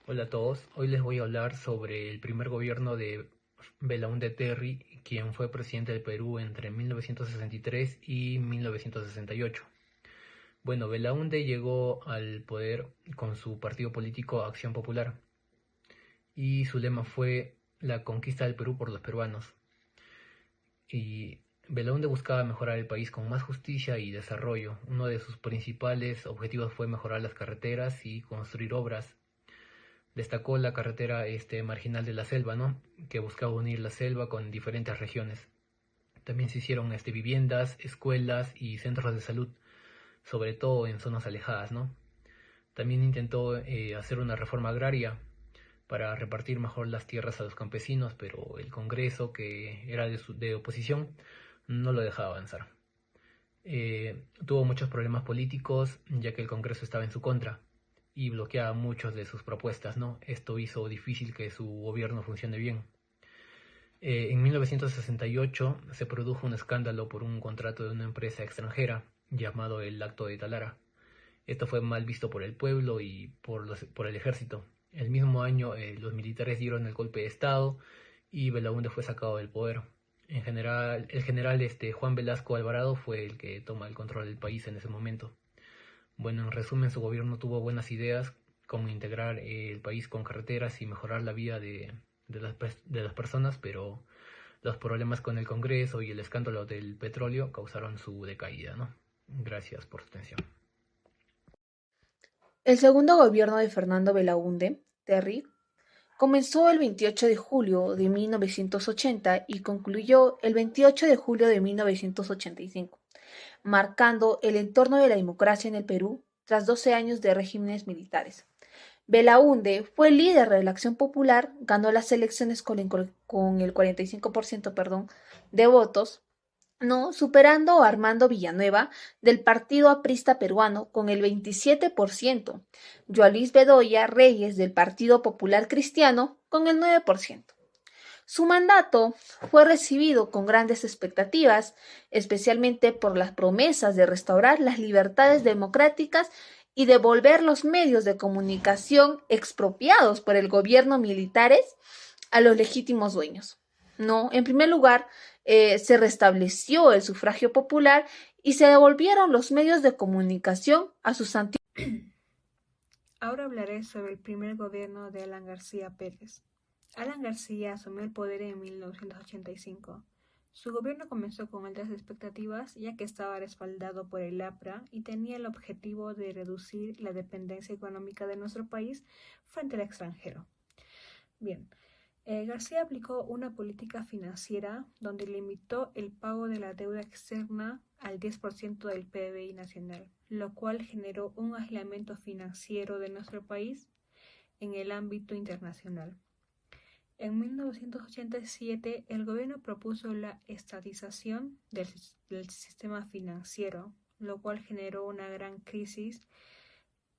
Hola a todos, hoy les voy a hablar sobre el primer gobierno de Belaúnde Terry, quien fue presidente del Perú entre 1963 y 1968. Bueno, Belaúnde llegó al poder con su partido político Acción Popular y su lema fue la conquista del Perú por los peruanos. Y Belaúnde buscaba mejorar el país con más justicia y desarrollo. Uno de sus principales objetivos fue mejorar las carreteras y construir obras. Destacó la carretera marginal de la selva, ¿no? Que buscaba unir la selva con diferentes regiones. También se hicieron viviendas, escuelas y centros de salud, sobre todo en zonas alejadas, ¿no? También intentó hacer una reforma agraria para repartir mejor las tierras a los campesinos, pero el Congreso, que era de oposición, no lo dejaba avanzar. Tuvo muchos problemas políticos, ya que el Congreso estaba en su contra y bloqueaba muchas de sus propuestas, ¿no? Esto hizo difícil que su gobierno funcione bien. En 1968 se produjo un escándalo por un contrato de una empresa extranjera llamado el Acto de Talara. Esto fue mal visto por el pueblo y por el ejército. El mismo año los militares dieron el golpe de Estado y Belaúnde fue sacado del poder. En general, el general Juan Velasco Alvarado fue el que toma el control del país en ese momento. Bueno, en resumen, su gobierno tuvo buenas ideas como integrar el país con carreteras y mejorar la vida de las personas, pero los problemas con el Congreso y el escándalo del petróleo causaron su decaída, ¿no? Gracias por su atención. El segundo gobierno de Fernando Belaúnde Terry comenzó el 28 de julio de 1980 y concluyó el 28 de julio de 1985, marcando el entorno de la democracia en el Perú tras 12 años de regímenes militares. Belaúnde fue líder de la Acción Popular, ganó las elecciones con el 45%, de votos, no, superando a Armando Villanueva del Partido Aprista Peruano con el 27%, Joan Luis Bedoya Reyes del Partido Popular Cristiano con el 9%. Su mandato fue recibido con grandes expectativas, especialmente por las promesas de restaurar las libertades democráticas y devolver los medios de comunicación expropiados por el gobierno militares a los legítimos dueños. No, en primer lugar, se restableció el sufragio popular y se devolvieron los medios de comunicación a sus antiguos. Ahora hablaré sobre el primer gobierno de Alan García Pérez. Alan García asumió el poder en 1985. Su gobierno comenzó con altas expectativas, ya que estaba respaldado por el APRA y tenía el objetivo de reducir la dependencia económica de nuestro país frente al extranjero. Bien, García aplicó una política financiera donde limitó el pago de la deuda externa al 10% del PBI nacional, lo cual generó un aislamiento financiero de nuestro país en el ámbito internacional. En 1987, el gobierno propuso la estatización del sistema financiero, lo cual generó una gran crisis,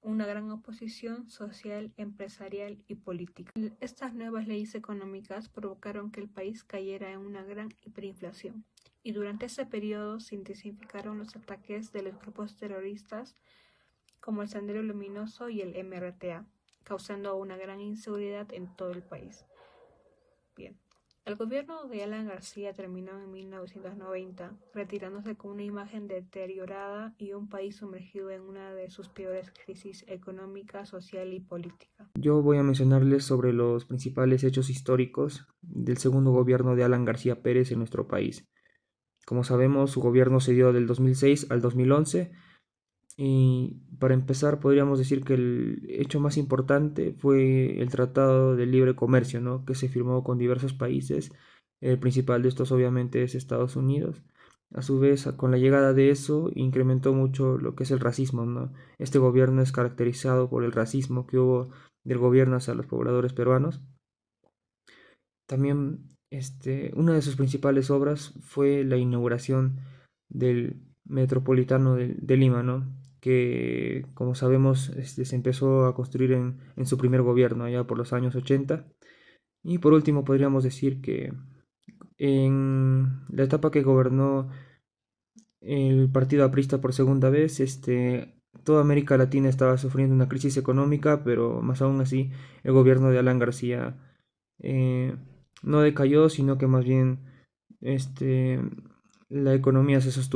una gran oposición social, empresarial y política. Estas nuevas leyes económicas provocaron que el país cayera en una gran hiperinflación, y durante ese periodo se intensificaron los ataques de los grupos terroristas como el Sendero Luminoso y el MRTA, causando una gran inseguridad en todo el país. Bien. El gobierno de Alan García terminó en 1990, retirándose con una imagen deteriorada y un país sumergido en una de sus peores crisis económica, social y política. Yo voy a mencionarles sobre los principales hechos históricos del segundo gobierno de Alan García Pérez en nuestro país. Como sabemos, su gobierno se dio del 2006 al 2011 y para empezar podríamos decir que el hecho más importante fue el Tratado de Libre Comercio, ¿no? Que se firmó con diversos países. El principal de estos obviamente es Estados Unidos. A su vez, con la llegada de eso, incrementó mucho lo que es el racismo, ¿no? Este gobierno es caracterizado por el racismo que hubo del gobierno hacia los pobladores peruanos. También una de sus principales obras fue la inauguración del Metropolitano de Lima, ¿no? Que como sabemos se empezó a construir en su primer gobierno, allá por los años 80. Y por último podríamos decir que en la etapa que gobernó el partido aprista por segunda vez, toda América Latina estaba sufriendo una crisis económica, pero más aún así el gobierno de Alan García no decayó, sino que más bien la economía se sostuvo.